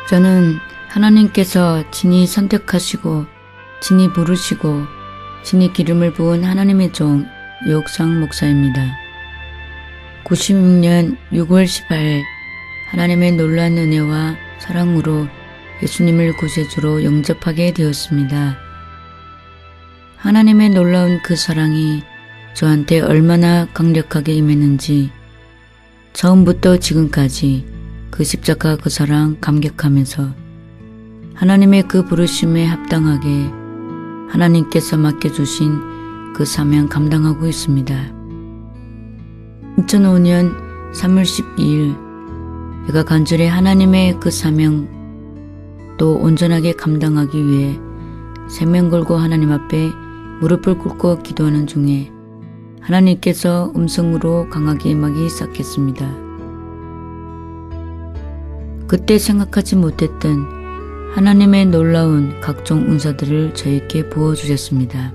저는 하나님께서 친히 선택하시고 친히 부르시고 친히 기름을 부은 하나님의 종 유옥상 목사입니다. 96년 6월 18일 하나님의 놀라운 은혜와 사랑으로 예수님을 구세주로 영접하게 되었습니다. 하나님의 놀라운 그 사랑이 저한테 얼마나 강력하게 임했는지 처음부터 지금까지 그 십자가 그 사랑 감격하면서 하나님의 그 부르심에 합당하게 하나님께서 맡겨주신 그 사명 감당하고 있습니다. 2005년 3월 12일 제가 간절히 하나님의 그 사명 또 온전하게 감당하기 위해 생명 걸고 하나님 앞에 무릎을 꿇고 기도하는 중에 하나님께서 음성으로 강하게 임하기 시작했습니다. 그때 생각하지 못했던 하나님의 놀라운 각종 은사들을 저에게 부어주셨습니다.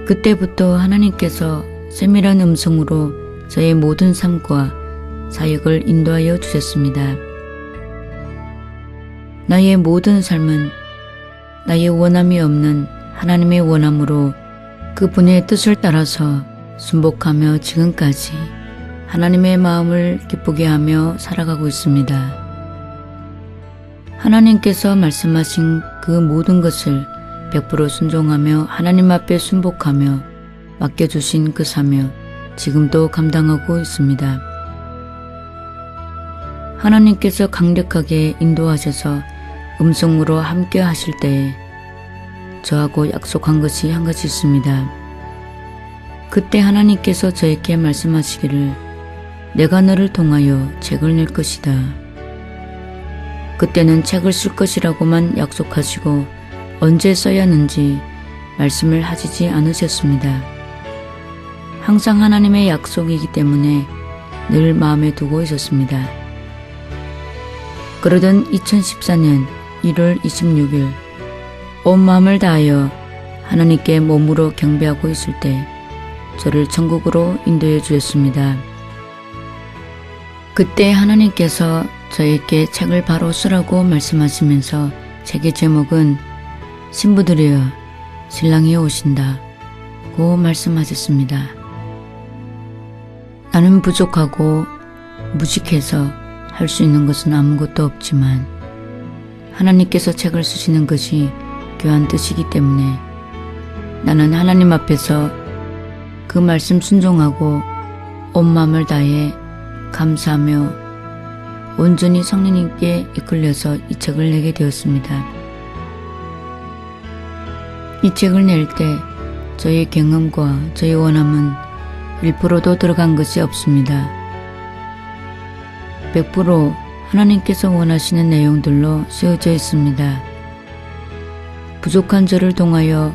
그때부터 하나님께서 세밀한 음성으로 저의 모든 삶과 사역을 인도하여 주셨습니다. 나의 모든 삶은 나의 원함이 없는 하나님의 원함으로 그분의 뜻을 따라서 순복하며 지금까지 하나님의 마음을 기쁘게 하며 살아가고 있습니다. 하나님께서 말씀하신 그 모든 것을 100% 순종하며 하나님 앞에 순복하며 맡겨주신 그 사명 지금도 감당하고 있습니다. 하나님께서 강력하게 인도하셔서 음성으로 함께 하실 때에 저하고 약속한 것이 한 가지 있습니다. 그때 하나님께서 저에게 말씀하시기를 내가 너를 통하여 책을 낼 것이다. 그때는 책을 쓸 것이라고만 약속하시고 언제 써야 하는지 말씀을 하시지 않으셨습니다. 항상 하나님의 약속이기 때문에 늘 마음에 두고 있었습니다. 그러던 2014년 1월 26일 온 마음을 다하여 하나님께 몸으로 경배하고 있을 때 저를 천국으로 인도해 주셨습니다. 그때 하나님께서 저에게 책을 바로 쓰라고 말씀하시면서 책의 제목은 신부들이여 신랑이 오신다 고 말씀하셨습니다. 나는 부족하고 무식해서 할 수 있는 것은 아무것도 없지만 하나님께서 책을 쓰시는 것이 귀한 뜻이기 때문에 나는 하나님 앞에서 그 말씀 순종하고 온 마음을 다해 감사하며 온전히 성령님께 이끌려서 이 책을 내게 되었습니다. 이 책을 낼 때 저의 경험과 저의 원함은 1%도 들어간 것이 없습니다. 100% 하나님께서 원하시는 내용들로 쓰여져 있습니다. 부족한 저를 통하여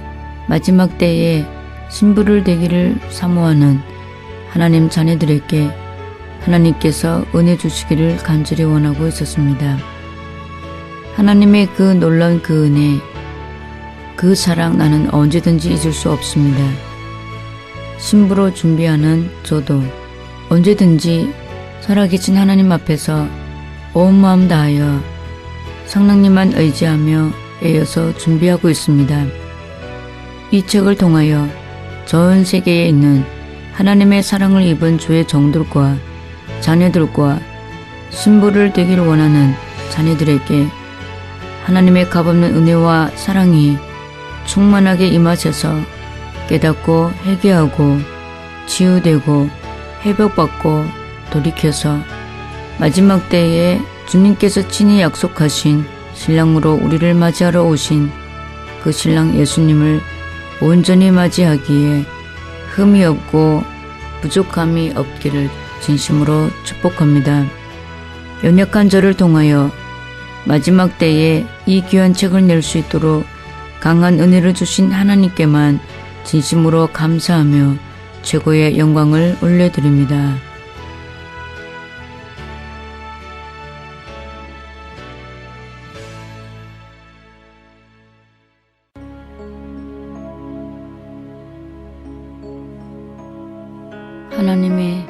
마지막 때에 신부를 되기를 사모하는 하나님 자녀들에게 하나님께서 은혜 주시기를 간절히 원하고 있었습니다. 하나님의 그 놀라운 그 은혜, 그 사랑 나는 언제든지 잊을 수 없습니다. 신부로 준비하는 저도 언제든지 살아계신 하나님 앞에서 온 마음 다하여 성령님만 의지하며 애여서 준비하고 있습니다. 이 책을 통하여 전 세계에 있는 하나님의 사랑을 입은 주의 종들과 자녀들과 신부를 되기를 원하는 자녀들에게 하나님의 값없는 은혜와 사랑이 충만하게 임하셔서 깨닫고 회개하고 치유되고 회복받고 돌이켜서 마지막 때에 주님께서 친히 약속하신 신랑으로 우리를 맞이하러 오신 그 신랑 예수님을 온전히 맞이하기에 흠이 없고 부족함이 없기를 진심으로 축복합니다. 연약한 저를 통하여 마지막 때에 이 귀한 책을 낼 수 있도록 강한 은혜를 주신 하나님께만 진심으로 감사하며 최고의 영광을 올려드립니다. 하나님의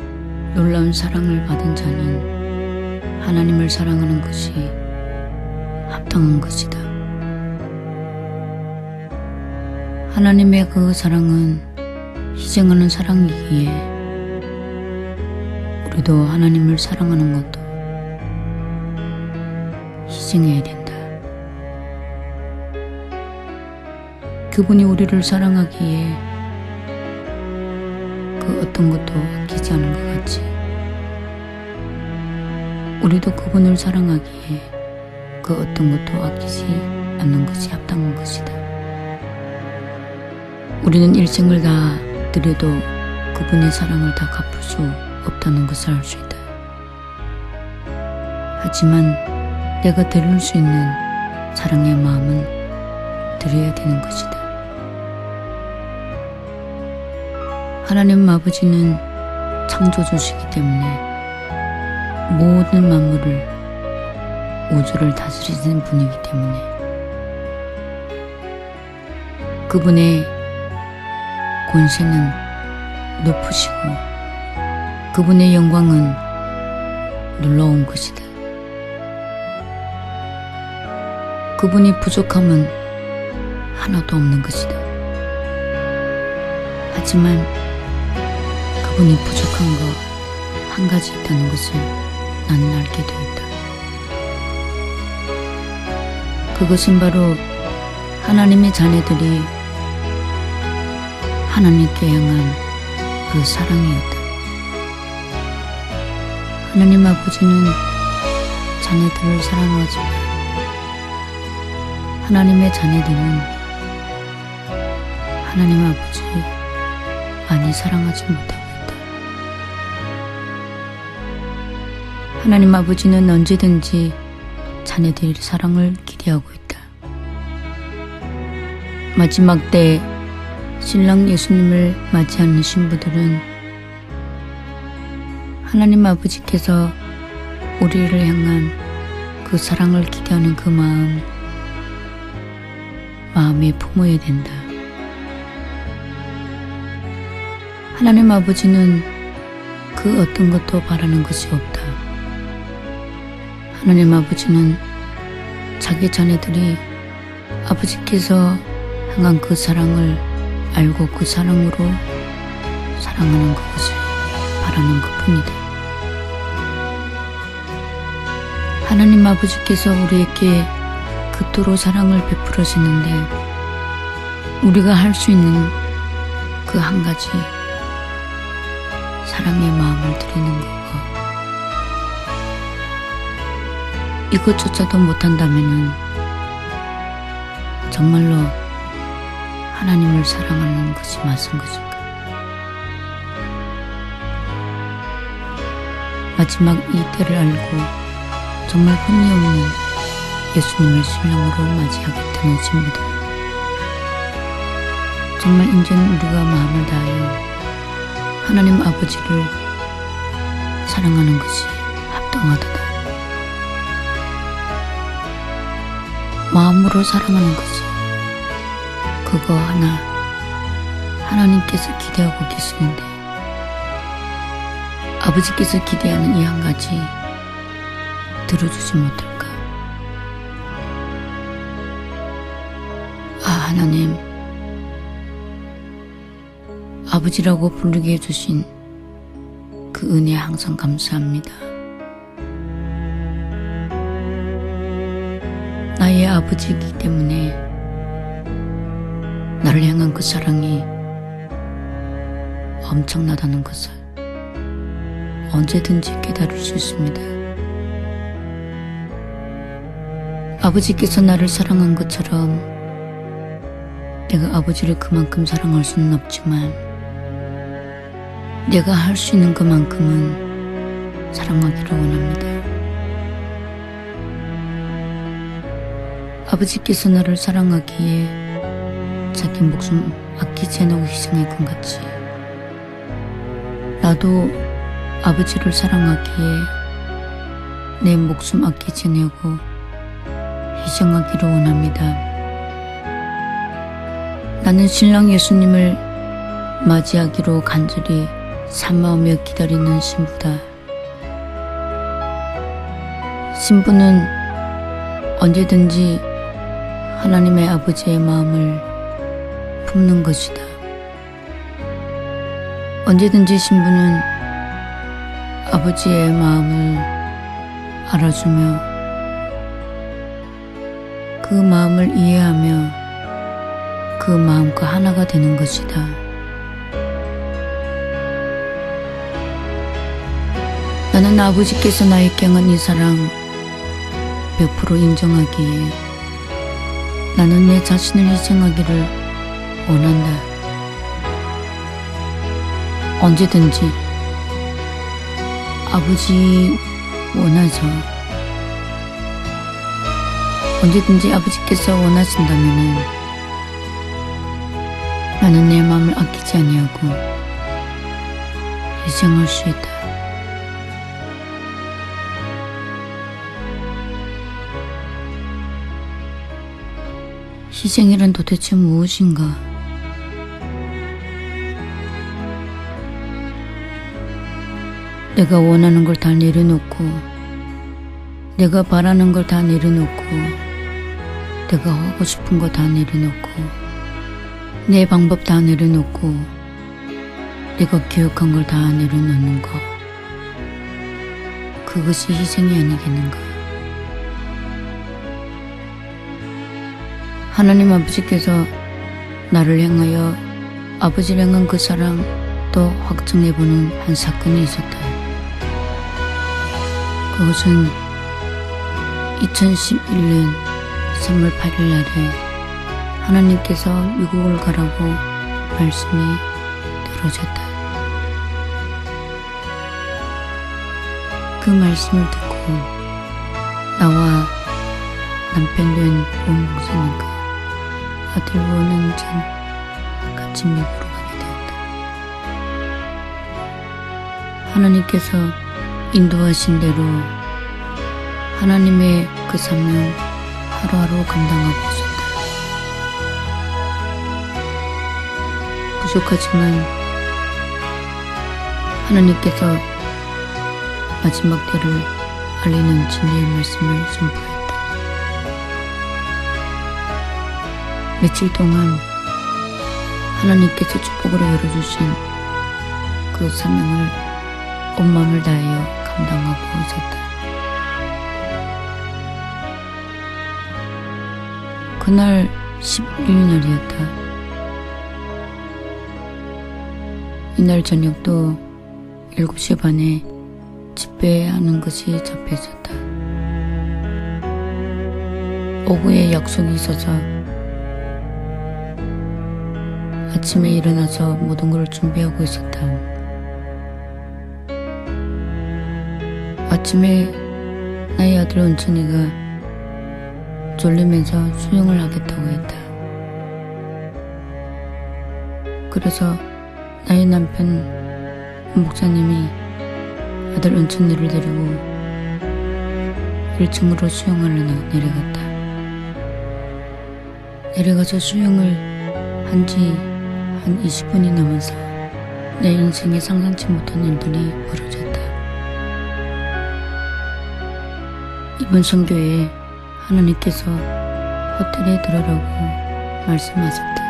놀라운 사랑을 받은 자는 하나님을 사랑하는 것이 합당한 것이다. 하나님의 그 사랑은 희생하는 사랑이기에 우리도 하나님을 사랑하는 것도 희생해야 된다. 그분이 우리를 사랑하기에 그 어떤 것도 아끼지 않은 것 같이 우리도 그분을 사랑하기에 그 어떤 것도 아끼지 않는 것이 합당한 것이다. 우리는 일생을 다 드려도 그분의 사랑을 다 갚을 수 없다는 것을 알 수 있다. 하지만 내가 드릴 수 있는 사랑의 마음은 드려야 되는 것이다. 하나님 아버지는 창조주시기 때문에 모든 만물을 우주를 다스리시는 분이기 때문에 그분의 권세는 높으시고 그분의 영광은 놀라운 것이다. 그분이 부족함은 하나도 없는 것이다. 하지만 그분이 부족한 거 한 가지 있다는 것을 나는 알게 되었다. 그것은 바로 하나님의 자녀들이 하나님께 향한 그 사랑이었다. 하나님 아버지는 자녀들을 사랑하지만 하나님의 자녀들은 하나님 아버지 많이 사랑하지 못하고 있다. 하나님 아버지는 언제든지 자녀들의 사랑을 기대하고 있다. 마지막 때 신랑 예수님을 맞이하는 신부들은 하나님 아버지께서 우리를 향한 그 사랑을 기대하는 그 마음에 품어야 된다. 하나님 아버지는 그 어떤 것도 바라는 것이 없다. 하나님 아버지는 자기 자녀들이 아버지께서 향한 그 사랑을 알고 그 사랑으로 사랑하는 그것을 바라는 것뿐이다. 하나님 아버지께서 우리에게 그토록 사랑을 베풀으시는데 우리가 할 수 있는 그 한 가지 사랑의 마음을 드리는 거고 이것조차도 못한다면은 정말로 하나님을 사랑하는 것이 맞은 것인가? 마지막 이 때를 알고 정말 흔히 없는 예수님을 신랑으로 맞이하겠다는 신부들. 정말 이제는 우리가 마음을 다하여 하나님 아버지를 사랑하는 것이 합당하도다. 마음으로 사랑하는 것이 그거 하나 하나님께서 기대하고 계시는데 아버지께서 기대하는 이 한 가지 들어주지 못할까? 아, 하나님, 아버지라고 부르게 해주신 그 은혜에 항상 감사합니다. 나의 아버지이기 때문에 나를 향한 그 사랑이 엄청나다는 것을 언제든지 깨달을 수 있습니다. 아버지께서 나를 사랑한 것처럼 내가 아버지를 그만큼 사랑할 수는 없지만 내가 할 수 있는 그만큼은 사랑하기를 원합니다. 아버지께서 나를 사랑하기에 자기 목숨 아끼지 않고 희생할 것 같이 나도 아버지를 사랑하기에 내 목숨 아끼지 않고 희생하기를 원합니다. 나는 신랑 예수님을 맞이하기로 간절히 사모하며 기다리는 신부다. 신부는 언제든지 하나님의 아버지의 마음을 품는 것이다. 언제든지 신부는 아버지의 마음을 알아주며 그 마음을 이해하며 그 마음과 하나가 되는 것이다. 나는 아버지께서 나에게 행한 이 사랑 100% 인정하기에 나는 내 자신을 희생하기를 원한다. 언제든지 아버지 원하죠. 언제든지 아버지께서 원하신다면은 나는 내 마음을 아끼지 아니하고 희생할 수 있다. 희생이란 도대체 무엇인가? 내가 원하는 걸 다 내려놓고, 내가 바라는 걸 다 내려놓고, 내가 하고 싶은 거 다 내려놓고, 내 방법 다 내려놓고, 내가 기억한 걸 다 내려놓는 거. 그것이 희생이 아니겠는가? 하나님 아버지께서 나를 향하여 아버지를 향한 그 사랑 또 확증해보는 한 사건이 있었다. 그것은 2011년 3월 8일 날에 하나님께서 미국을 가라고 말씀이 들어졌다. 그 말씀을 듣고 나와 남편 된 온 목사님과 아들 원은전 같이 미국으로 가게 되었다. 하나님께서 인도하신 대로 하나님의 그 사명 하루하루 감당하고 있었다. 부족하지만 하나님께서 마지막 때를 알리는 진리의 말씀을 선포했다. 며칠 동안 하나님께서 축복으로 열어주신 그 사명을 온 마음을 다하여 감당하고 있었다. 그날 11일 날이었다. 이날 저녁도 7시 반에 집회하는 것이 잡혀 있었다. 오후에 약속이 있어서 아침에 일어나서 모든 걸 준비하고 있었다. 아침에 나의 아들 은천이가 졸리면서 수영을 하겠다고 했다. 그래서 나의 남편 목사님이 아들 은천이를 데리고 1층으로 수영하려나 내려갔다. 내려가서 수영을 한지 한 20분이 넘어서 내 인생에 상상치 못한 일들이 벌어졌다. 이번 선교에 하나님께서 호텔에 들어라고 말씀하셨다.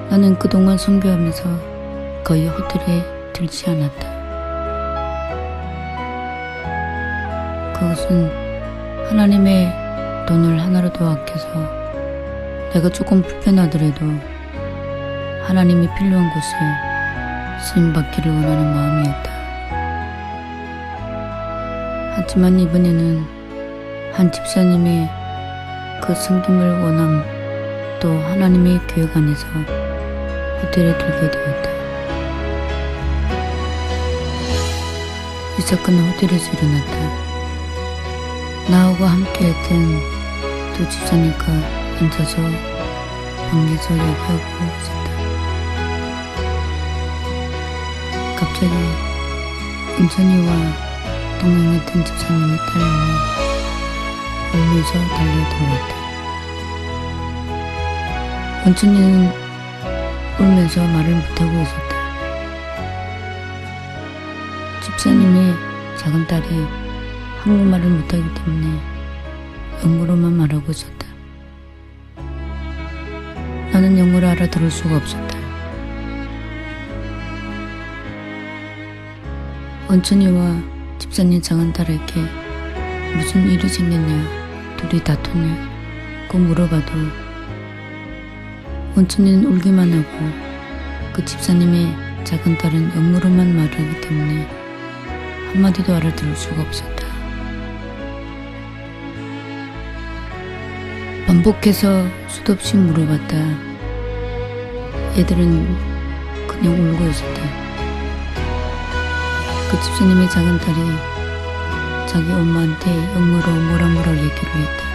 나는 그동안 선교하면서 거의 호텔에 들지 않았다. 그것은 하나님의 돈을 하나라도 아껴서 내가 조금 불편하더라도 하나님이 필요한 곳에 쓰임받기를 원하는 마음이었다. 하지만 이번에는 한 집사님의 그 섬김을 원함 또 하나님의 계획 안에서 호텔에 들게 되었다. 이 사건은 호텔에서 일어났다. 나하고 함께했던 두 집사님과 앉아서 방에서 얘기하고 있었다. 갑자기 은천이와 동행했던 집사님의 딸내미 울면서 달려들어왔다. 은천이는 울면서 말을 못하고 있었다. 집사님이 작은 딸이 한국말을 못하기 때문에 영어로만 말하고 있었다. 나는 영어를 알아들을 수가 없었다. 원천이와 집사님 작은 딸에게 무슨 일이 생겼냐, 둘이 다투냐 고 물어봐도 원천이는 울기만 하고 그 집사님의 작은 딸은 영어로만 말하기 때문에 한마디도 알아들을 수가 없었다. 반복해서 수도 없이 물어봤다. 애들은 그냥 울고 있었다. 그 집사님의 작은 딸이 자기 엄마한테 영어로 뭐라 얘기를 했다.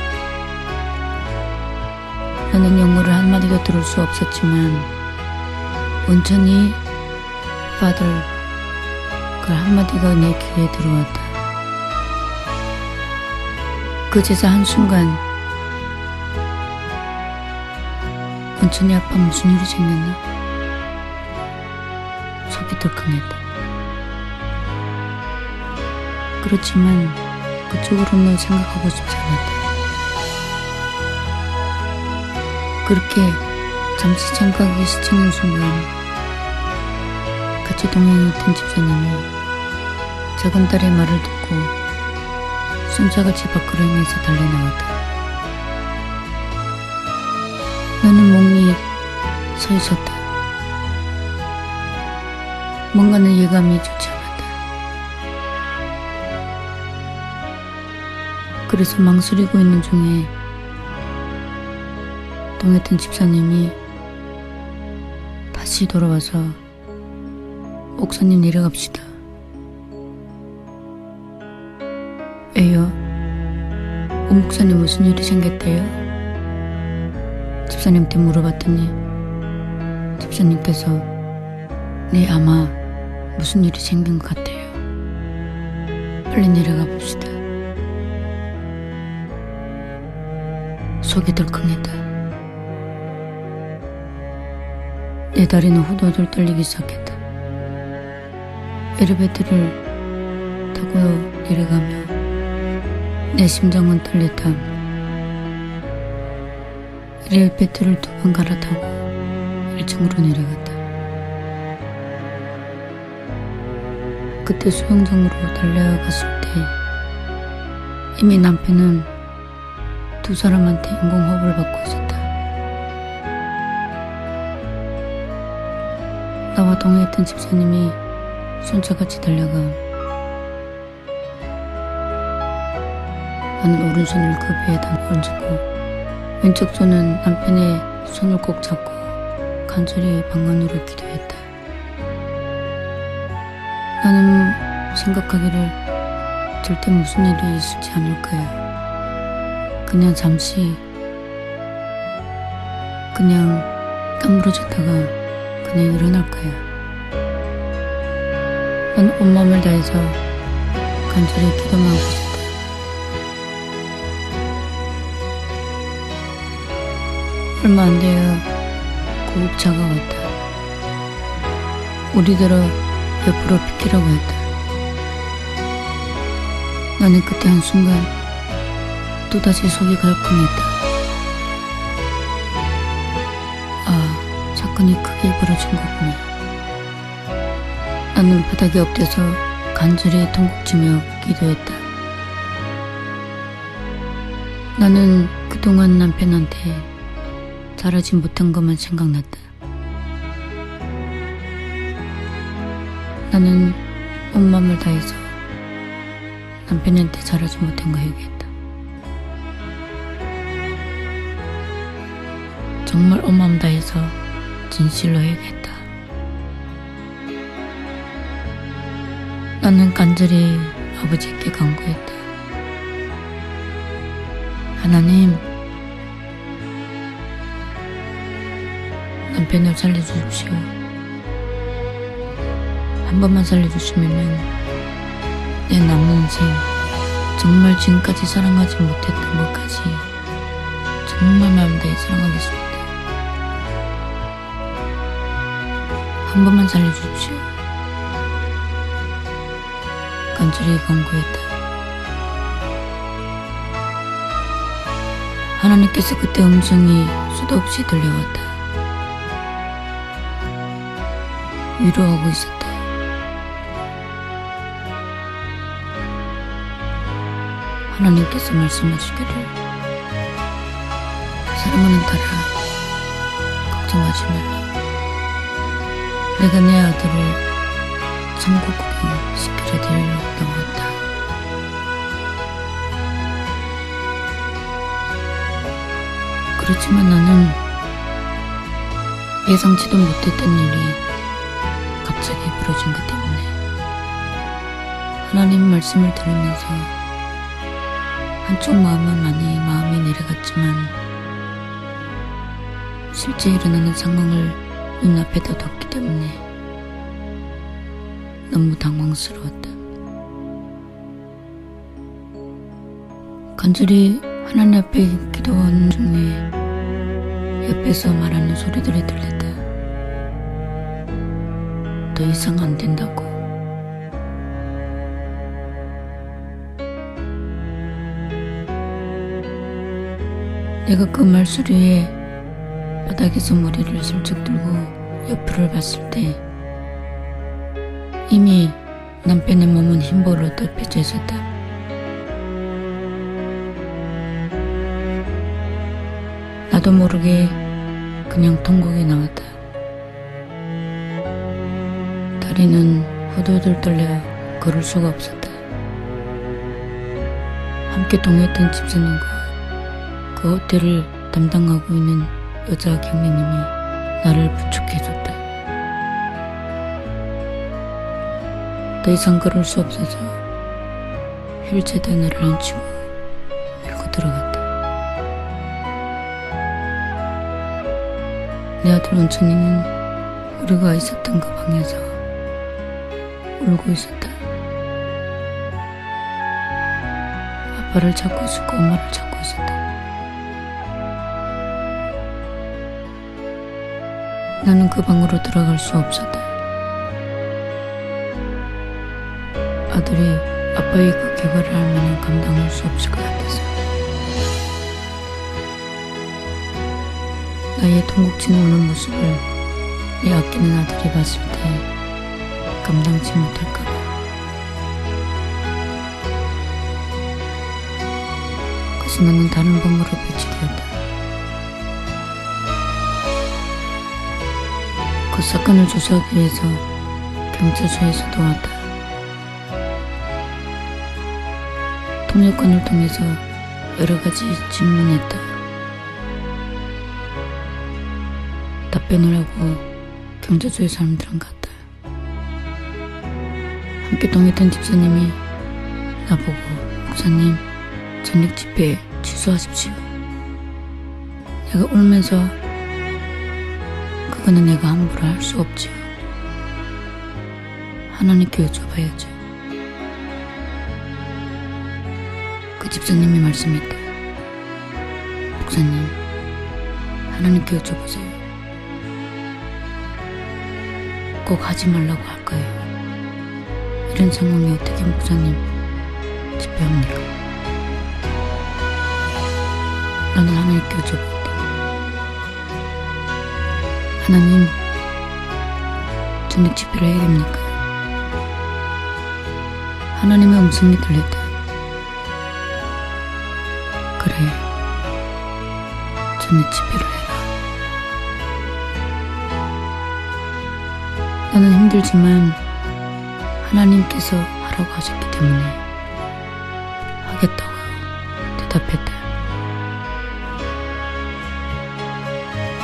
나는 영어를 한마디도 들을 수 없었지만 온천히 father 그 한마디가 내 귀에 들어왔다. 그제서 한순간 온천이 아빠 무슨 일이 생겼나? 속이 덜컹했다. 그렇지만 그쪽으로는 생각하고 싶지 않았다. 그렇게 잠시 생각이 스치는 순간 같이 동행했던 집사님이 작은 딸의 말을 듣고 손자가 집 밖으로 향해서 달려나왔다. 나는 멍이 서 있었다. 뭔가는 예감이 좋지 않았다. 그래서 망설이고 있는 중에 동했던 집사님이 다시 돌아와서 목사님 내려갑시다. 왜요? 목사님 무슨 일이 생겼대요? 집사님한테 물어봤더니 집사님께서 네 아마 무슨 일이 생긴 것 같아요. 빨리 내려가 봅시다. 속이 덜컹했다. 내 다리는 후덜덜 떨리기 시작했다. 엘리베이터를 타고 내려가며 내 심장은 떨렸다. 엘리베이터를 2번 갈아타고 1층으로 내려갔다. 그때 수영장으로 달려갔을 때 이미 남편은 2 사람한테 인공호흡을 받고 있었다. 나와 동행했던 집사님이 손자같이 달려가 나는 오른손을 그 배에다 얹고 왼쪽 손은 남편의 손을 꼭 잡고 간절히 방언으로 기도했다. 나는 생각하기를 절대 무슨 일이 있지 않을 거야. 그냥 잠시 그냥 까무러졌다가 그냥 일어날 거야. 난 온마음을 다해서 간절히 기도만 하고 있었다. 얼마 안 되어 구급차가 왔다. 우리들어 옆으로 비키라고 했다. 나는 그때 한순간 또다시 속이 덜컹했다. 아, 사건이 크게 벌어진 거구나. 나는 바닥에 엎드려서 간절히 통곡치며 기도했다. 나는 그동안 남편한테 잘하지 못한 것만 생각났다. 나는 온 마음을 다해서 남편한테 잘하지 못한 거 얘기했다. 정말 온 마음 다해서 진실로 얘기했다. 나는 간절히 아버지께 간구했다. 하나님, 남편을 살려주십시오. 한 번만 살려주시면은 내 남은 인생 정말 지금까지 사랑하지 못했던 것까지 정말 마음 다해 사랑하겠습니다. 한 번만 살려주십시오. 간절히 간구했다. 하나님께서 그때 음성이 수도 없이 들려왔다. 위로하고 있었다. 하나님께서 말씀하시기를 사랑하는 딸아, 걱정하지 말라. 내가 내 아들을 천국에 시키려 데리러 왔다. 그렇지만 나는 예상치도 못했던 일이 갑자기 벌어진 것 때문에 하나님 말씀을 들으면서 한쪽 마음은 많이 마음이 내려갔지만 실제 일어나는 상황을 눈앞에다 뒀기 때문에 너무 당황스러웠다. 간절히 하나님 앞에 기도하는 중에 옆에서 말하는 소리들이 들렸다. 더 이상 안 된다고. 내가 그 말소리에 바닥에서 머리를 슬쩍 들고 옆을 봤을 때 이미 남편의 몸은 흰볼로 덮여져 있었다. 나도 모르게 그냥 통곡이 나왔다. 다리는 후들후들 떨려 걸을 수가 없었다. 함께 동행했던 집사님과 그 호텔을 담당하고 있는 여자 경리님이 나를 부축해줬다. 더 이상 걸을 수 없어서 휠체어에 나를 앉히고 밀고 들어갔다. 내 아들 원천이는 우리가 있었던 그 방에서 울고 있었다. 아빠를 찾고 있었고 엄마를 찾고 있었다. 나는 그 방으로 들어갈 수 없었다. 아들이 아빠의 그 개발을 할 만한 감당할 수 없을 것 같아서 나의 통곡치는 우는 모습을 내 아끼는 아들이 봤을 때 감당치 못할까봐 그래서 나는 다른 방으로 배치되었다. 그 사건을 조사하기 위해서 경찰서에서도 왔다. 통역관을 통해서 여러 가지 질문했다. 답변을 하고 경찰서의 사람들은 갔다. 함께 동행했던 집사님이 나보고 목사님 저녁 집회 취소하십시오. 내가 울면서 그거는 내가 함부로 할 수 없지요. 하나님께 여쭤봐야죠. 그 집사님이 말씀했다. 목사님 하나님께 여쭤보세요. 꼭 하지 말라고 할 거예요. 이런 상황에 어떻게 목사님 집회합니까? 나는 하나님께 여쭤봤다. 하나님, 저녁 집회를 해야 됩니까? 하나님의 음성이 들렸다. 그래, 저녁 집회를 해라. 나는 힘들지만 하나님께서 하라고 하셨기 때문에 하겠다고 대답했다.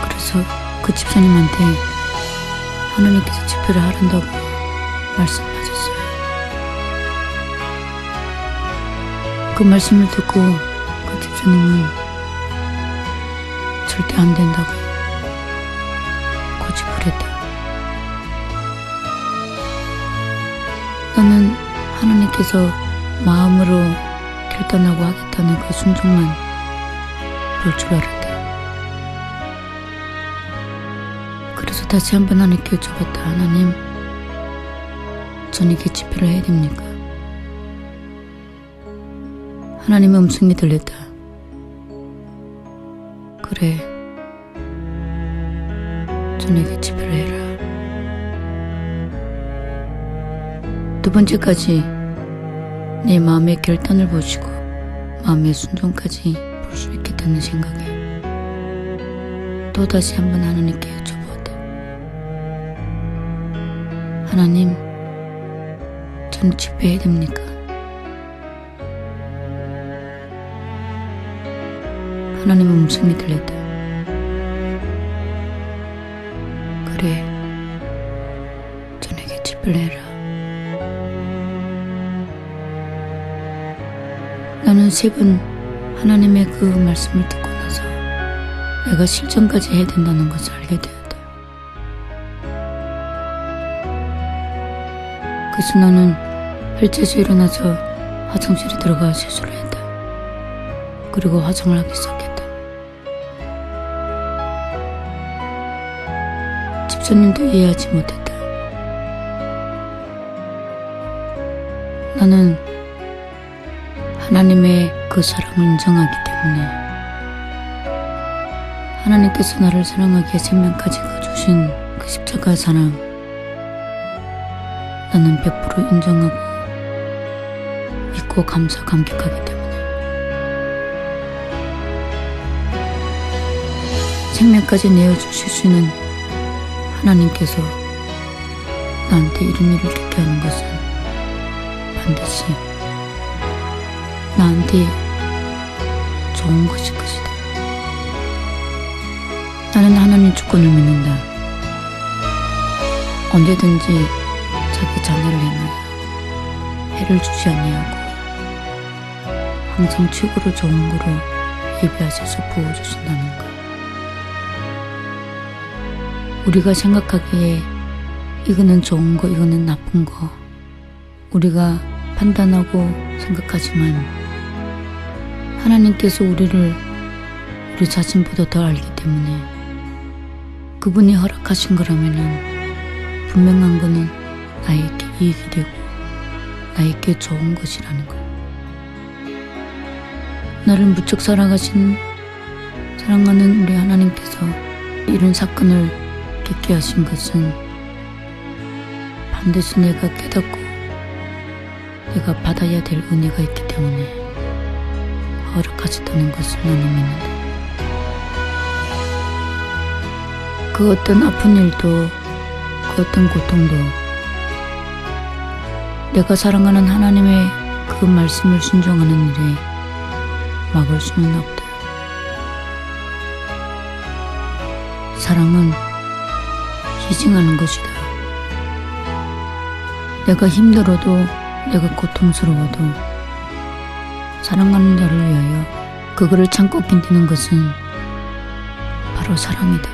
그래서 그 집사님한테 하나님께서 집회를 하란다고 말씀하셨어요. 그 말씀을 듣고 그 집사님은 절대 안 된다고 고집을 했다. 나는 하나님께서 마음으로 결단하고 하겠다는 그 순종만 볼 줄 알았다. 그래서 다시 한번 하나님께 여쭤봤다. 하나님, 저녁에 집회를 해야 됩니까? 하나님의 음성이 들렸다. 그래, 저녁에 집회를 해라. 두 번째까지 내 마음의 결단을 보시고 마음의 순종까지 볼 수 있겠다는 생각에 또다시 한번 하나님께 여쭤보았다. 하나님, 저는 집회해야 됩니까? 하나님의 음성이 들렸다. 그래, 저녁에 집회를 해라. 나는 3번 하나님의 그 말씀을 듣고 나서 내가 실천까지 해야 된다는 것을 알게 되었다. 그래서 나는 일제에서 일어나서 화장실에 들어가 세수를 했다. 그리고 화장을 하기 시작했다. 집사님도 이해하지 못했다. 나는 하나님의 그 사랑을 인정하기 때문에 하나님께서 나를 사랑하기에 생명까지 거주신 그 십자가의 사랑 나는 100% 인정하고 믿고 감사감격하기 때문에 생명까지 내어주실 수 있는 하나님께서 나한테 이런 일을 겪게 하는 것은 반드시 나한테 좋은 것일 것이다. 나는 하나님 주권을 믿는다. 언제든지 자기 자녀를 향하여 해를 주지 아니하고 항상 최고로 좋은 거로 예배하셔서 부어주신다는 것. 우리가 생각하기에 이거는 좋은 거, 이거는 나쁜 거 우리가 판단하고 생각하지만 하나님께서 우리를 우리 자신보다 더 알기 때문에 그분이 허락하신 거라면은 분명한 거는 나에게 이익이 되고 나에게 좋은 것이라는 거. 나를 무척 사랑하는 우리 하나님께서 이런 사건을 겪게 하신 것은 반드시 내가 깨닫고 내가 받아야 될 은혜가 있기 때문에 허락하셨다는 것을 나는 믿는다. 그 어떤 아픈 일도 그 어떤 고통도 내가 사랑하는 하나님의 그 말씀을 순종하는 일에 막을 수는 없다. 사랑은 희생하는 것이다. 내가 힘들어도 내가 고통스러워도 사랑하는 자를 위하여 그거를 참고 견디는 것은 바로 사랑이다.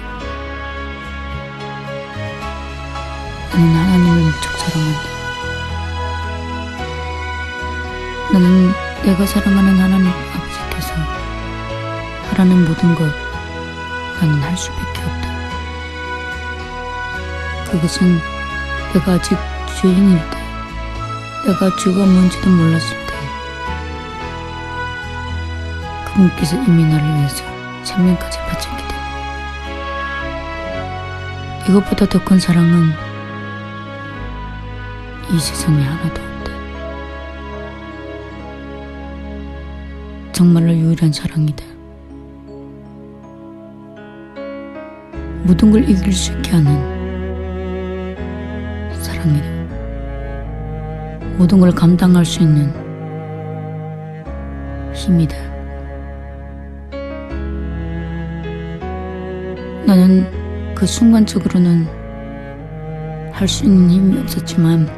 나는 하나님을 무척 사랑한다. 나는 내가 사랑하는 하나님 아버지께서 하라는 모든 것 나는 할 수밖에 없다. 그것은 내가 아직 죄인일 때, 내가 죄가 뭔지도 몰랐을 때 그분께서 이미 나를 위해서 생명까지 바쳤기 때문에 이것보다 더 큰 사랑은 이 세상에 하나도 없다. 정말로 유일한 사랑이다. 모든 걸 이길 수 있게 하는 사랑이다. 모든 걸 감당할 수 있는 힘이다. 나는 그 순간적으로는 할 수 있는 힘이 없었지만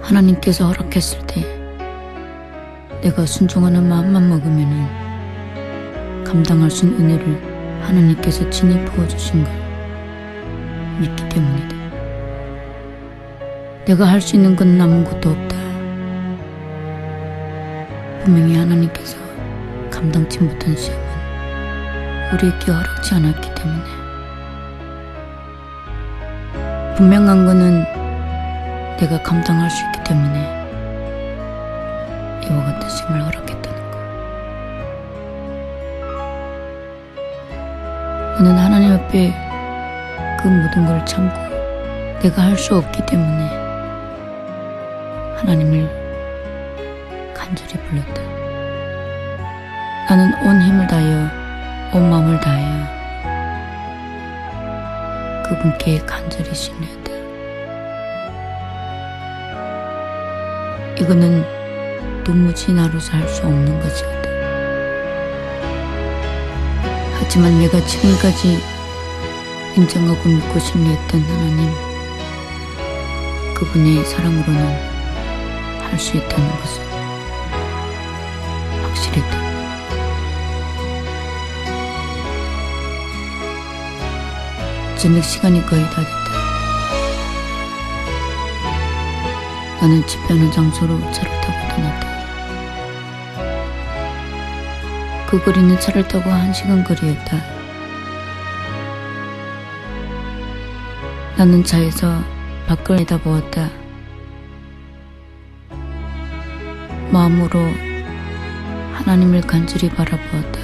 하나님께서 허락했을 때 내가 순종하는 마음만 먹으면은 감당할 수 있는 은혜를 하나님께서 친히 부어주신 걸 믿기 때문이다. 내가 할 수 있는 건 아무것도 없다. 분명히 하나님께서 감당치 못한 시험은 우리에게 허락지 않았기 때문에 분명한 거는 내가 감당할 수 있기 때문에 이와 같은 희생을 허락했다는 것. 나는 하나님 앞에 그 모든 걸 참고 내가 할 수 없기 때문에 하나님을 간절히 불렀다. 나는 온 힘을 다하여 온 마음을 다하여 그분께 간절히 신뢰했다. 이거는 도무지 나로서 할 수 없는 것이었다. 하지만 내가 지금까지 인정하고 믿고 신뢰했던 하나님, 그분의 사랑으로는 할 수 있다는 것은 확실했다. 저녁 시간이 거의 다 됐다. 나는 집회하는 장소로 차를 타고 떠났다. 그 거리는 차를 타고 1시간 거리였다. 나는 차에서 밖을 내다보았다. 마음으로 하나님을 간절히 바라보았다.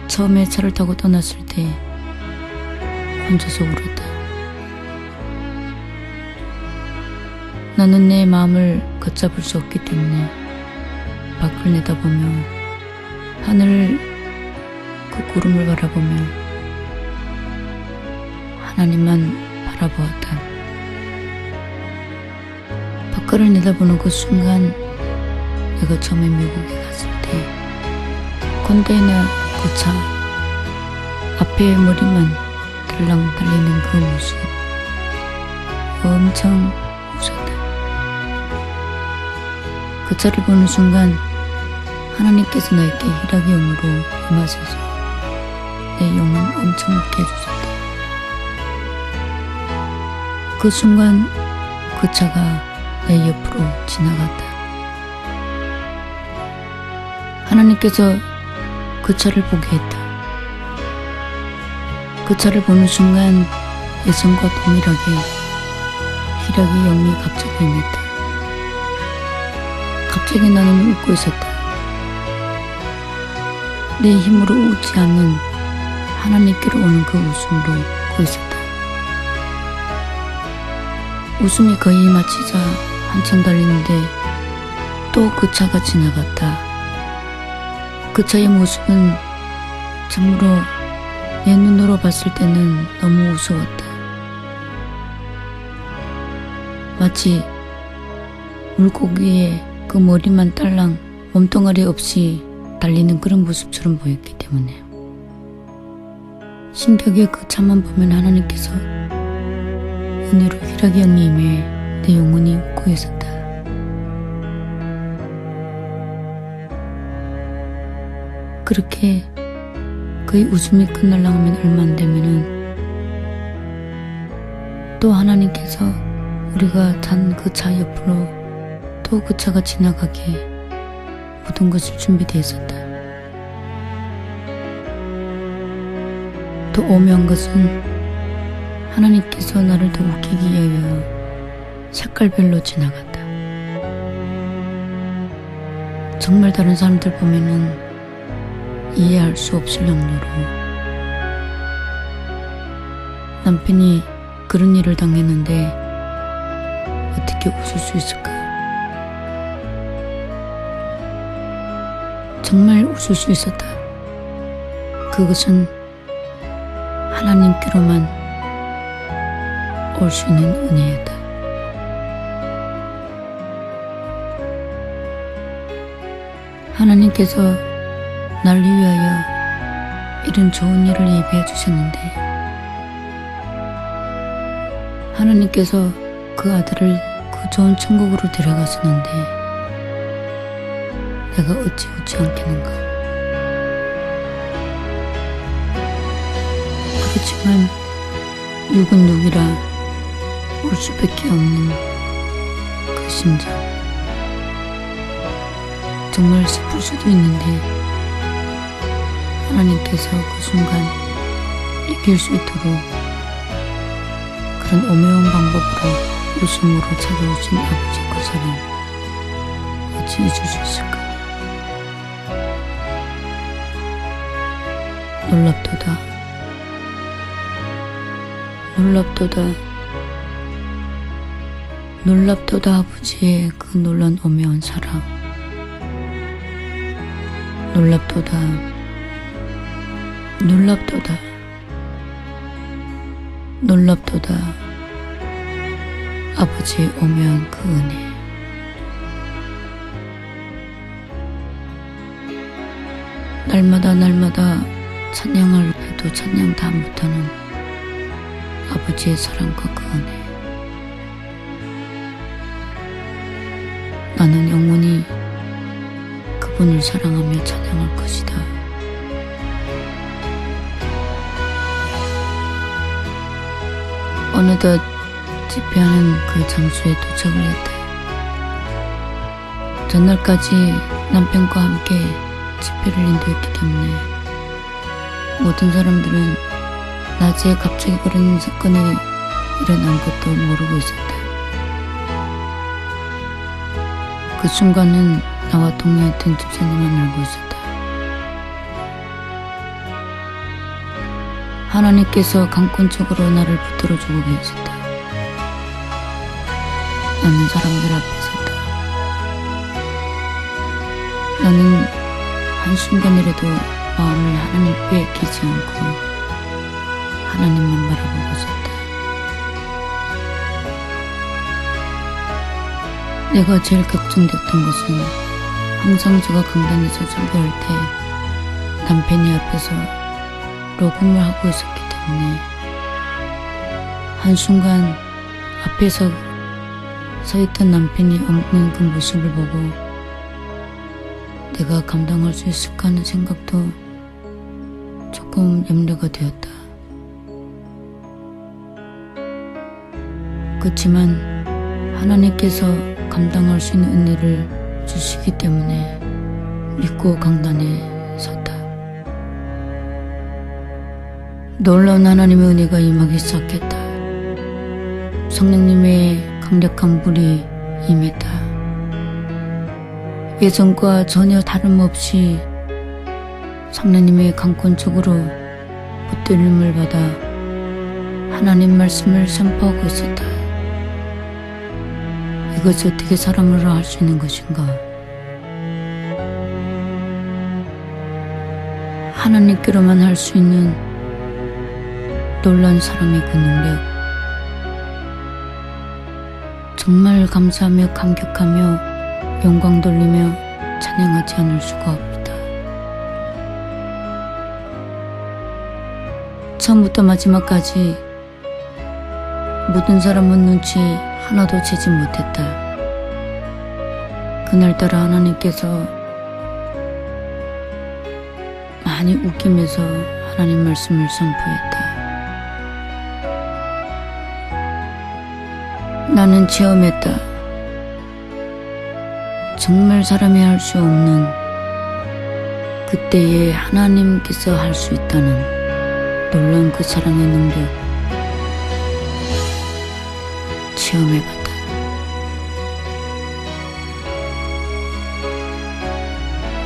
처음에 차를 타고 떠났을 때 혼자서 울었다. 나는 내 마음을 걷잡을 수 없기 때문에 밖을 내다보며 하늘 그 구름을 바라보며 하나님만 바라보았다. 밖을 내다보는 그 순간 내가 처음에 미국에 갔을 때 컨테이너 그 차 앞에 머리만 달랑 달리는 그 모습 엄청 웃었다. 그 차를 보는 순간 하나님께서 나에게 희락의 영으로 임하셔서 내 영은 엄청 웃게 해주셨다. 그 순간 그 차가 내 옆으로 지나갔다. 하나님께서 그 차를 보게 했다. 그 차를 보는 순간 예전과 동일하게 희락의 영이 갑자기 임했다. 갑자기 나는 웃고 있었다. 내 힘으로 웃지 않는 하나님께로 오는 그 웃음으로 웃고 있었다. 웃음이 거의 마치자 한참 달리는데 또 그 차가 지나갔다. 그 차의 모습은 참으로 내 눈으로 봤을 때는 너무 우스웠다. 마치 물고기의 그 머리만 딸랑 몸뚱아리 없이 달리는 그런 모습처럼 보였기 때문에 신격의 그 차만 보면 하나님께서 은혜로 희락의 영이 임해 내 영혼이 웃고 있었다. 그렇게 그의 웃음이 끝날라 하면 얼마 안 되면은 또 하나님께서 우리가 탄 그 차 옆으로 또 그 차가 지나가게 모든 것을 준비되어 있었다. 또 오묘한 것은 하나님께서 나를 더 웃기기 위하여 색깔별로 지나갔다. 정말 다른 사람들 보면은 이해할 수 없을 영리로 남편이 그런 일을 당했는데 어떻게 웃을 수 있을까? 정말 웃을 수 있었다. 그것은 하나님께로만 올 수 있는 은혜였다. 하나님께서 날 위하여 이런 좋은 일을 예비해 주셨는데 하나님께서 그 아들을 그 좋은 천국으로 데려가시는데 내가 어찌 웃지 않겠는가. 그렇지만 육은 육이라 울 수밖에 없는 그 심정 정말 슬플 수도 있는데 하나님께서 그 순간 이길 수 있도록 그런 오묘한 방법으로 웃음으로 찾아오신 아버지 그 사랑 언제까지 잊을 수 있을까? 놀랍도다. 놀랍도다. 놀랍도다 아버지의 그 놀란 오묘한 사랑. 놀랍도다. 놀랍도다. 놀랍도다. 아버지의 오묘한 그 은혜. 날마다 찬양을 해도 찬양 다 못하는 아버지의 사랑과 그 은혜. 나는 영원히 그분을 사랑하며 찬양할 것이다. 어느덧 집회하는 그 장소에 도착을 했다. 전날까지 남편과 함께 집회를 인도했기 때문에 모든 사람들은 낮에 갑자기 그런 사건이 일어난 것도 모르고 있었다. 그 순간은 나와 동료했던 집사님만 알고 있었다. 하나님께서 강권적으로 나를 붙들어주고 계셨다. 나는 사람들 앞에 섰다. 나는 한순간이라도 마음을 하나님 빼앗기지 않고 하나님만 바라보고 있었다. 내가 제일 걱정됐던 것은 항상 제가 강단에서 설교할 때 남편이 앞에서 녹음을 하고 있었기 때문에 한순간 앞에서 서 있던 남편이 없는 그 모습을 보고 내가 감당할 수 있을까 하는 생각도 조금 염려가 되었다. 그렇지만 하나님께서 감당할 수 있는 은혜를 주시기 때문에 믿고 강단에 섰다. 놀라운 하나님의 은혜가 임하기 시작했다. 성령님의 강력한 불이 임했다. 예전과 전혀 다름없이 성령님의 강권적으로 붙들림을 받아 하나님 말씀을 선포하고 있었다. 이것이 어떻게 사람으로 할 수 있는 것인가? 하나님께로만 할 수 있는 놀라운 사랑의 그 능력. 정말 감사하며 감격하며 영광 돌리며 찬양하지 않을 수가 없다. 처음부터 마지막까지 모든 사람은 눈치 하나도 채지 못했다. 그날따라 하나님께서 많이 웃기면서 하나님 말씀을 선포했다. 나는 체험했다. 정말 사람이 할 수 없는 그때에 하나님께서 할 수 있다는 놀라운 그 사랑의 능력 체험해봤다.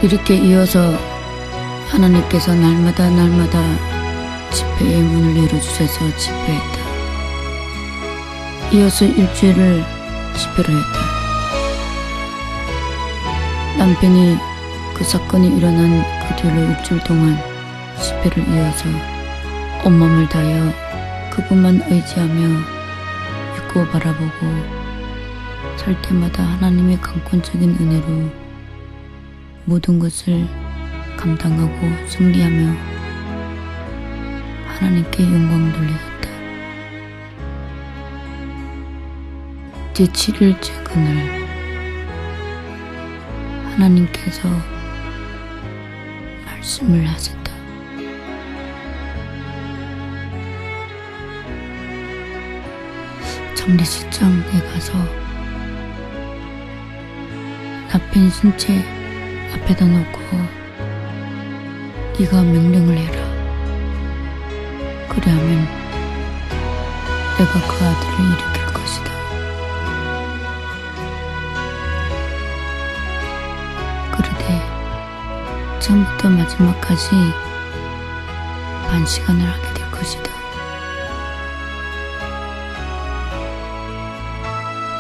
이렇게 이어서 하나님께서 날마다 집회의 문을 열어주셔서 집회했다. 이어서 일주일을 집회를 했다. 남편이 그 사건이 일어난 그 뒤로 일주일 동안 집회를 이어서 온몸을 다하여 그분만 의지하며 믿고 바라보고 설 때마다 하나님의 강권적인 은혜로 모든 것을 감당하고 승리하며 하나님께 영광 돌리겠다. 제7일째 그날 하나님께서 말씀을 하셨다. 장례식장에 가서 남편 신체 앞에다 놓고 네가 명령을 해라. 그리하면 내가 그 아들을 일으킬 것이다. 처음부터 마지막까지 반 시간을 하게 될 것이다.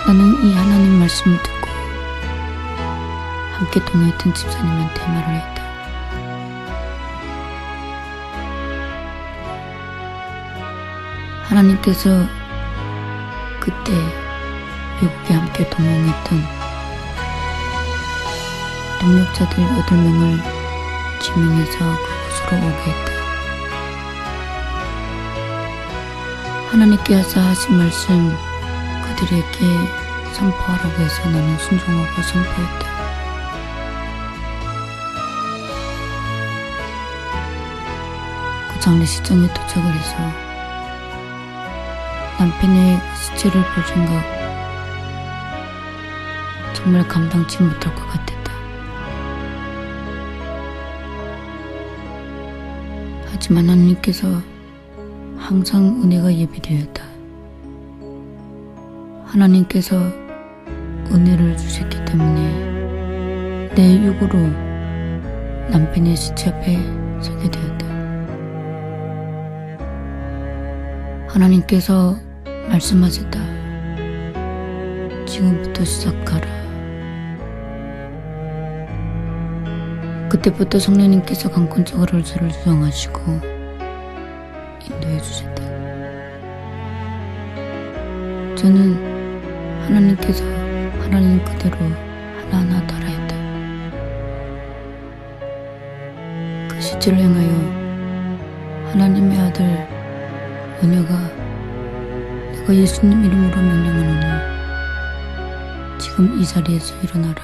나는 이 하나님 말씀을 듣고 함께 동요했던 집사님한테 말을 했다. 하나님께서 그때 미국에 함께 동행했던 동력자들 8명을 지명해서 그곳으로 오게 했다. 하나님께 하신 말씀 그들에게 선포하라고 해서 나는 순종하고 선포했다. 그 장례식장에 도착을 해서 남편의 시체를 볼 생각 정말 감당치 못할 것 같았다. 하지만 하나님께서 항상 은혜가 예비되었다. 하나님께서 은혜를 주셨기 때문에 내 육으로 남편의 시체 앞에 서게 되었다. 하나님께서 말씀하셨다. 지금부터 시작하라. 그때부터 성령님께서 강권적으로 저를 주장하시고 인도해 주셨다. 저는 하나님께서 하나님 그대로 하나하나 따라했다. 그 시체를 향하여 하나님의 아들 은혜가 내가 예수님 이름으로 명령하노니 지금 이 자리에서 일어나라.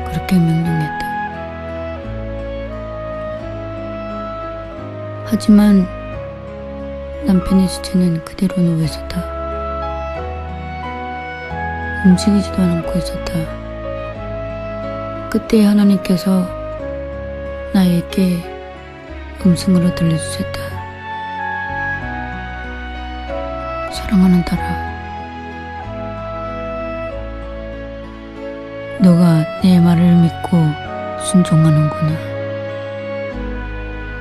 그렇게 명령했다. 하지만 남편의 시체는 그대로 누워 있었다. 움직이지도 않고 있었다. 그때 하나님께서 나에게 음성으로 들려주셨다. 사랑하는 딸아, 너가 내 말을 믿고 순종하는구나.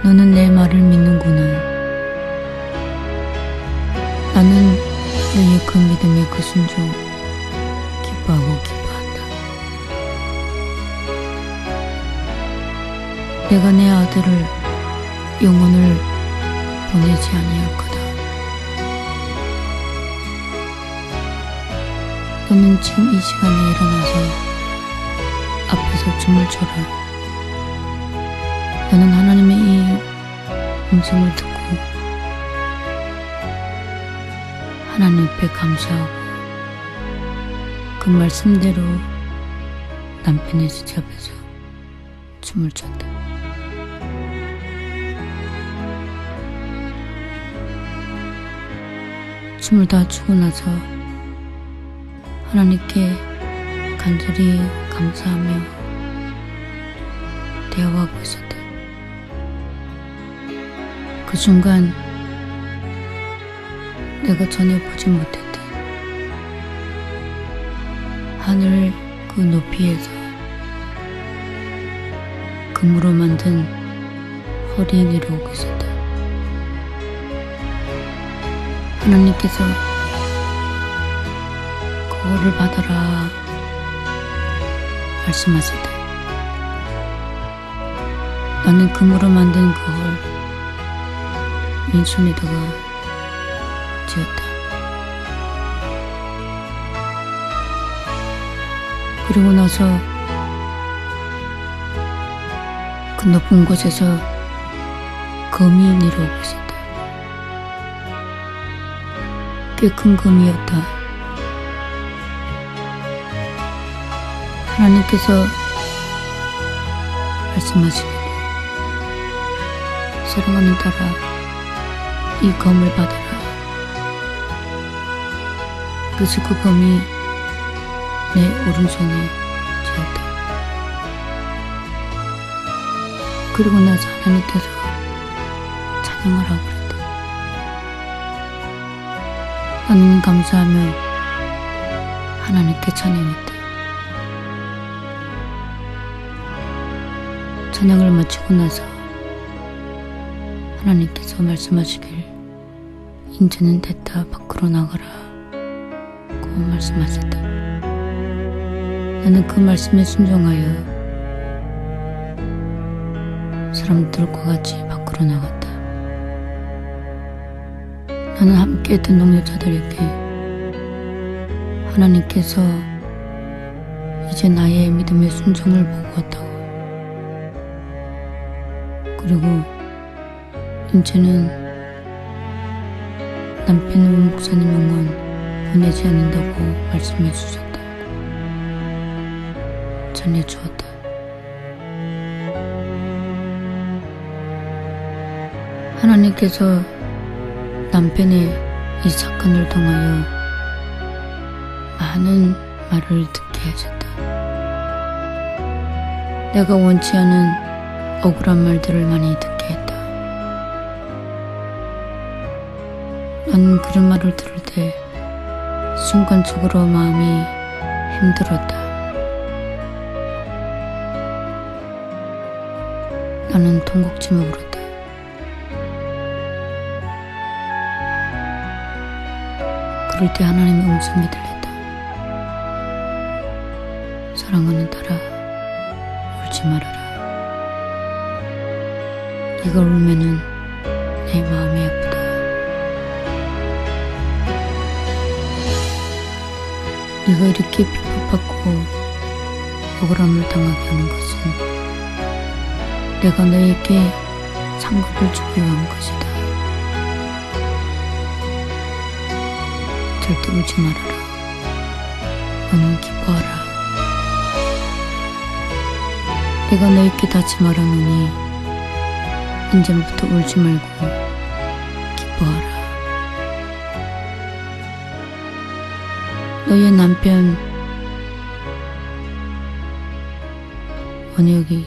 너는 내 말을 믿는구나. 나는 너의 그 믿음의 그 순종 기뻐하고 기뻐한다. 내가 내 아들을 영혼을 보내지 아니할 거다. 너는 지금 이 시간에 일어나서 앞에서 춤을 춰라. 너는 하나님의 이 음성을 듣고 하나님 앞에 감사하고 그 말씀대로 남편의 시체 앞에서 춤을 췄다. 춤을 다 추고 나서 하나님께 간절히 감사하며 대화하고 있었다. 그 순간 내가 전혀 보지 못했다. 하늘 그 높이에서 금으로 만든 헐이 내려오고 있었다. 하나님께서 그 헐을 받아라 말씀하셨다. 나는 금으로 만든 그 헐 민손에다가 지었다. 그리고 나서 그 높은 곳에서 금이 내려오고 있었다. 꽤 큰 금이었다. 하나님께서 말씀하시기를 사랑하는 딸아, 이 검을 받아라. 그래서 그 검이 내 오른손에 쥐었다. 그리고 나서 하나님께서 찬양하라고 그랬다. 나는 감사하며 하나님께 찬양했다. 찬양을 마치고 나서 하나님께서 말씀하시길 인제는 됐다 밖으로 나가라 고 말씀하셨다. 나는 그 말씀에 순종하여 사람들과 같이 밖으로 나갔다. 나는 함께했던 동료자들에게 하나님께서 이제 나의 믿음의 순종을 보고 왔다고, 그리고 이제는 남편 목사님 응원 보내지 않는다고 말씀해 주셨다. 전해 주었다. 하나님께서 남편의 이 사건을 통하여 많은 말을 듣게 하셨다. 내가 원치 않은 억울한 말들을 많이 듣게 했다. 나는 그런 말을 들을 때 순간적으로 마음이 힘들었다. 나는 통곡치며 울었다. 그럴 때 하나님의 음성이 들렸다. 사랑하는 딸아, 울지 말아라. 네가 울면은 내 마음이 아프다. 네가 이렇게 핍박받고 억울함을 당하게 하는 것은 내가 너에게 상급을 주기 위한 것이다. 절대 울지 말아라. 너는 기뻐하라. 내가 너에게 다시 말하노니 이제부터 울지 말고 기뻐하라. 너의 남편 원혁이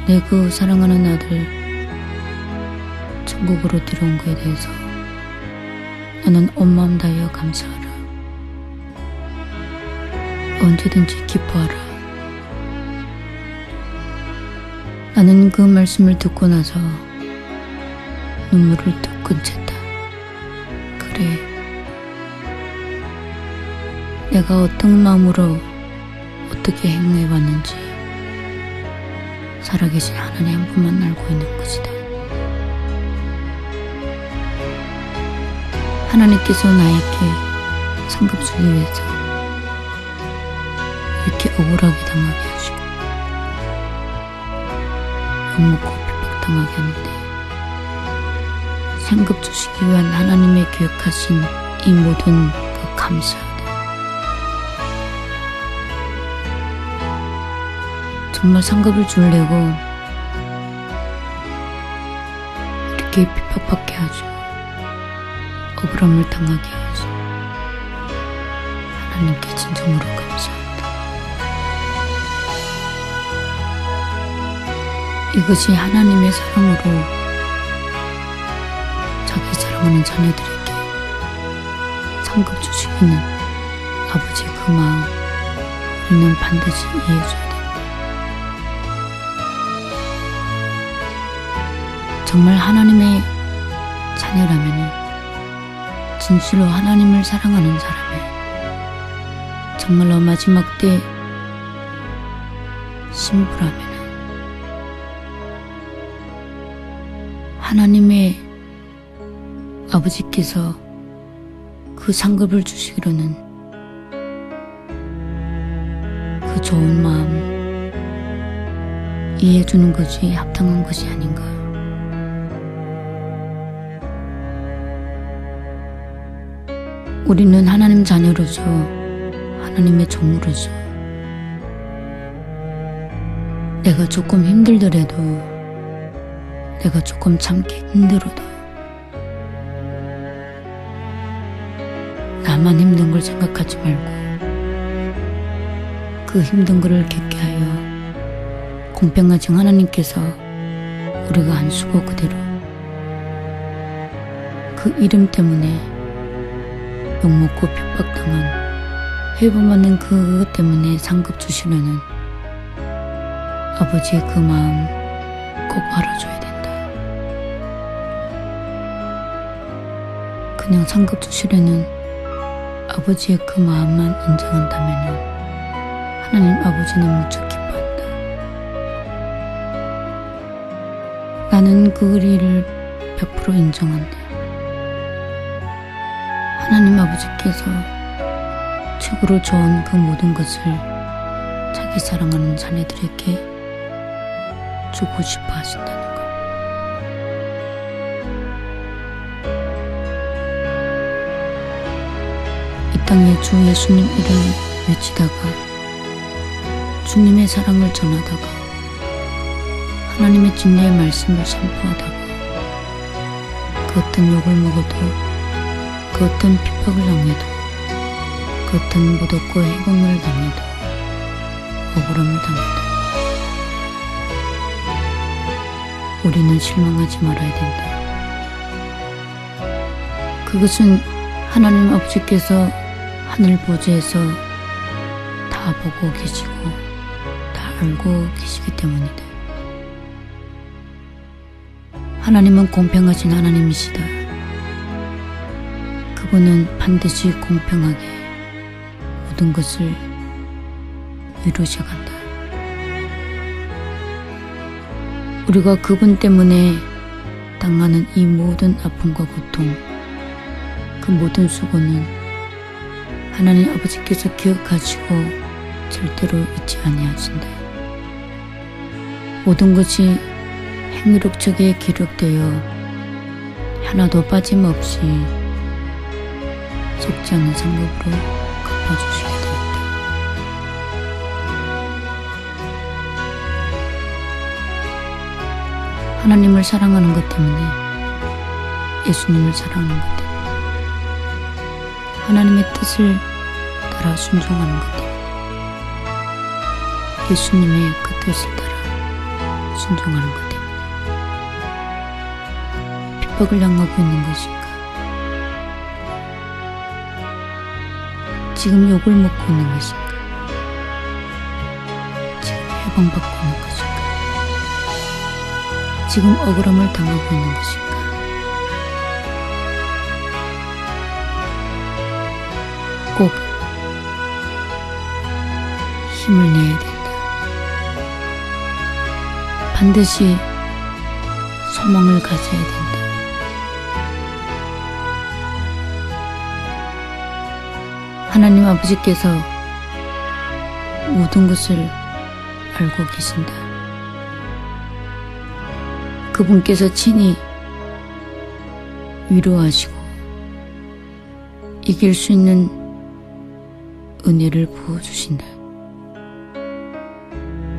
내 그 사랑하는 아들 천국으로 데려온 것에 대해서 나는 온 마음 다하여 감사하라. 언제든지 기뻐하라. 나는 그 말씀을 듣고 나서 눈물을 뚝 끊쳤다. 그래, 내가 어떤 마음으로 어떻게 행동해봤는지 살아계신 하나님 한 분만 알고 있는 것이다. 하나님께서 나에게 상급 주기 위해서 이렇게 억울하게 당하게 하시고 욕먹고 핍박당하게 하는데 상급 주시기 위한 하나님의 계획하신 이 모든 그 감사하다. 정말 상급을 주려고 이렇게 핍박받게 하죠. 억울함을 당하게 하죠. 하나님께 진정으로 감사합니다. 이것이 하나님의 사랑으로 자기 사랑하는 자녀들에게 상급 주시기는 아버지의 그 마음 우리는 반드시 이해해줘야 됩니다. 정말 하나님의 자녀라면 진실로 하나님을 사랑하는 사람이 정말로 마지막 때 신부라면 하나님의 아버지께서 그 상급을 주시기로는 그 좋은 마음 이해해주는 것이 합당한 것이 아닌가. 우리는 하나님 자녀로서 하나님의 종으로서 내가 조금 힘들더라도 내가 조금 참기 힘들어도 나만 힘든 걸 생각하지 말고 그 힘든 거를 겪게 하여 공평하신 하나님께서 우리가 한 수고 그대로 그 이름 때문에 욕먹고 핍박당한 회복받는 그것 때문에 상급 주시려는 아버지의 그 마음 꼭 알아줘야 된다. 그냥 상급 주시려는 아버지의 그 마음만 인정한다면 하나님 아버지는 무척 기뻐한다. 나는 그 의리를 100% 인정한다. 하나님 아버지께서 최고로 좋은 그 모든 것을 자기 사랑하는 자녀들에게 주고 싶어 하신다는 것. 이 땅에 주 예수님 이름 외치다가 주님의 사랑을 전하다가 하나님의 진리의 말씀을 선포하다가 그 어떤 욕을 먹어도 그 어떤 핍박을 당해도 그 어떤 모독과 해공을 당해도 억울함을 당해도 우리는 실망하지 말아야 된다. 그것은 하나님 아버지께서 하늘 보좌에서 다 보고 계시고 다 알고 계시기 때문이다. 하나님은 공평하신 하나님이시다. 그분은 반드시 공평하게 모든 것을 이루셔간다. 우리가 그분 때문에 당하는 이 모든 아픔과 고통, 그 모든 수고는 하나님 아버지께서 기억하시고 절대로 잊지 아니하신다. 모든 것이 행위록책에 기록되어 하나도 빠짐없이 속지 않는 상급으로 갚아주시게 되었다. 하나님을 사랑하는 것 때문에, 예수님을 사랑하는 것 때문에, 하나님의 뜻을 따라 순종하는 것 때문에, 예수님의 그 뜻을 따라 순종하는 것 때문에 핍박을 당하고 있는 것인가? 지금 욕을 먹고 있는 것인가? 지금 해방받고 있는 것인가? 지금 억울함을 당하고 있는 것인가? 꼭 힘을 내야 된다. 반드시 소망을 가져야 된다. 하나님 아버지께서 모든 것을 알고 계신다. 그분께서 친히 위로하시고 이길 수 있는 은혜를 부어주신다.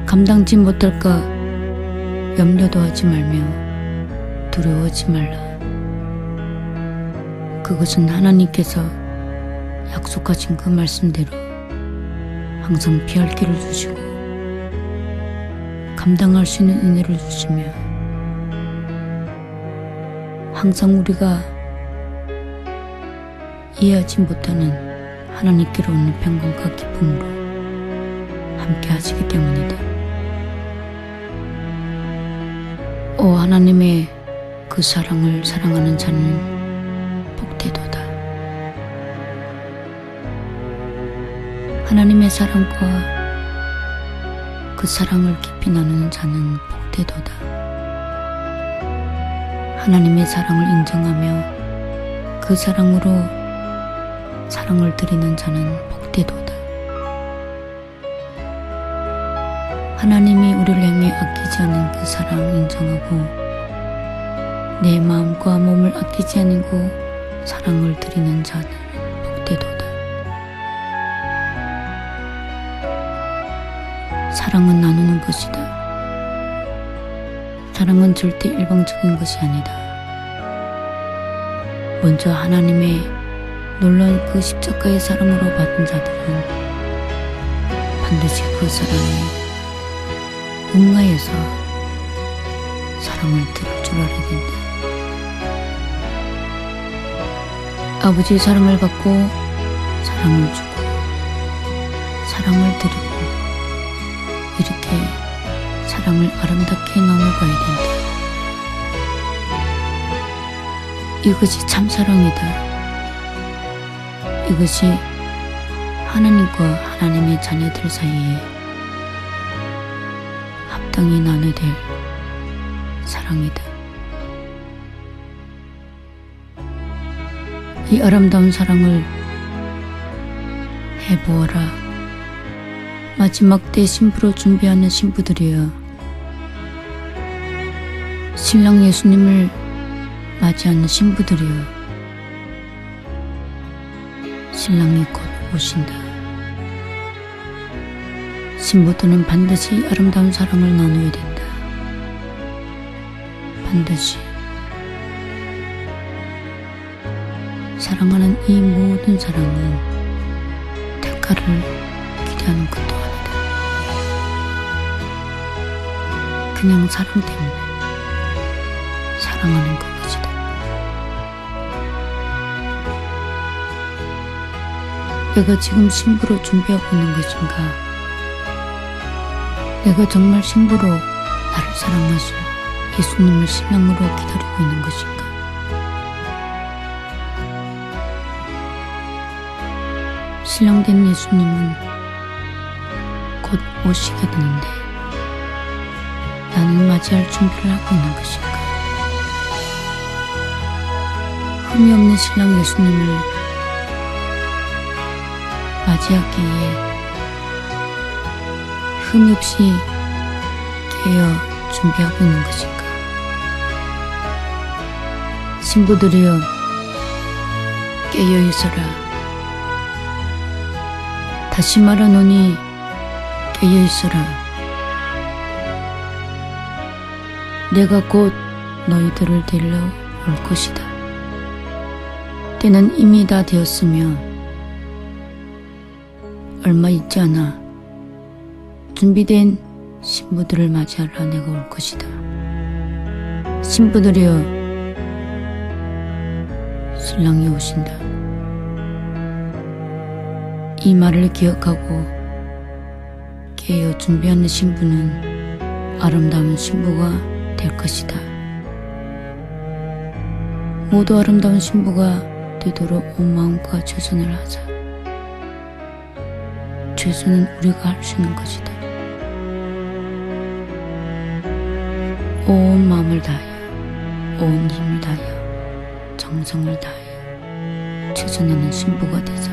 감당지 못할까 염려도 하지 말며 두려워하지 말라. 그것은 하나님께서 약속하신 그 말씀대로 항상 피할 길을 주시고 감당할 수 있는 은혜를 주시며 항상 우리가 이해하지 못하는 하나님께로 오는 평강과 기쁨으로 함께 하시기 때문이다. 오 하나님의 그 사랑을 사랑하는 자는 복되도다. 하나님의 사랑과 그 사랑을 깊이 나누는 자는 복되도다. 하나님의 사랑을 인정하며 그 사랑으로 사랑을 드리는 자는 복되도다. 하나님이 우리를 향해 아끼지 않은 그 사랑 인정하고 내 마음과 몸을 아끼지 않고 사랑을 드리는 자는 복되도다. 사랑은 나누는 것이다. 사랑은 절대 일방적인 것이 아니다. 먼저 하나님의 놀라운 그 십자가의 사랑으로 받은 자들은 반드시 그 사랑에 응하여서 사랑을 들을 줄 알아야 된다. 아버지의 사랑을 받고 사랑을 주고 사랑을 드리고 이렇게 사랑을 아름답게 나눠가야 된다. 이것이 참 사랑이다. 이것이 하나님과 하나님의 자녀들 사이에 합당히 나눠야 될 사랑이다. 이 아름다운 사랑을 해보아라. 마지막 때 신부로 준비하는 신부들이여, 신랑 예수님을 맞이하는 신부들이여, 신랑이 곧 오신다. 신부들은 반드시 아름다운 사랑을 나눠야 된다. 반드시. 사랑하는 이 모든 사랑은 대가를 기대하는 것도 아니다. 그냥 사랑 때문에 사랑하는 그것이다. 내가 지금 신부로 준비하고 있는 것인가? 내가 정말 신부로 나를 사랑하신 예수님을 신랑으로 기다리고 있는 것인가? 신랑된 예수님은 곧 오시게 되는데 나는 맞이할 준비를 하고 있는 것인가? 흠이 없는 신랑 예수님을 맞이하기에 흠이 없이 깨어 준비하고 있는 것인가? 신부들이여, 깨어 있어라. 다시 말하노니 깨어 있어라. 내가 곧 너희들을 데리러 올 것이다. 때는 이미 다 되었으며 얼마 있지 않아 준비된 신부들을 맞이하러 내가 올 것이다. 신부들이여, 신랑이 오신다. 이 말을 기억하고 깨어 준비하는 신부는 아름다운 신부가 될 것이다. 모두 아름다운 신부가 되도록 온 마음과 최선을 하자. 최선은 우리가 할 수 있는 것이다. 온 마음을 다하여, 온 힘을 다하여, 정성을 다하여 최선하는 신부가 되자.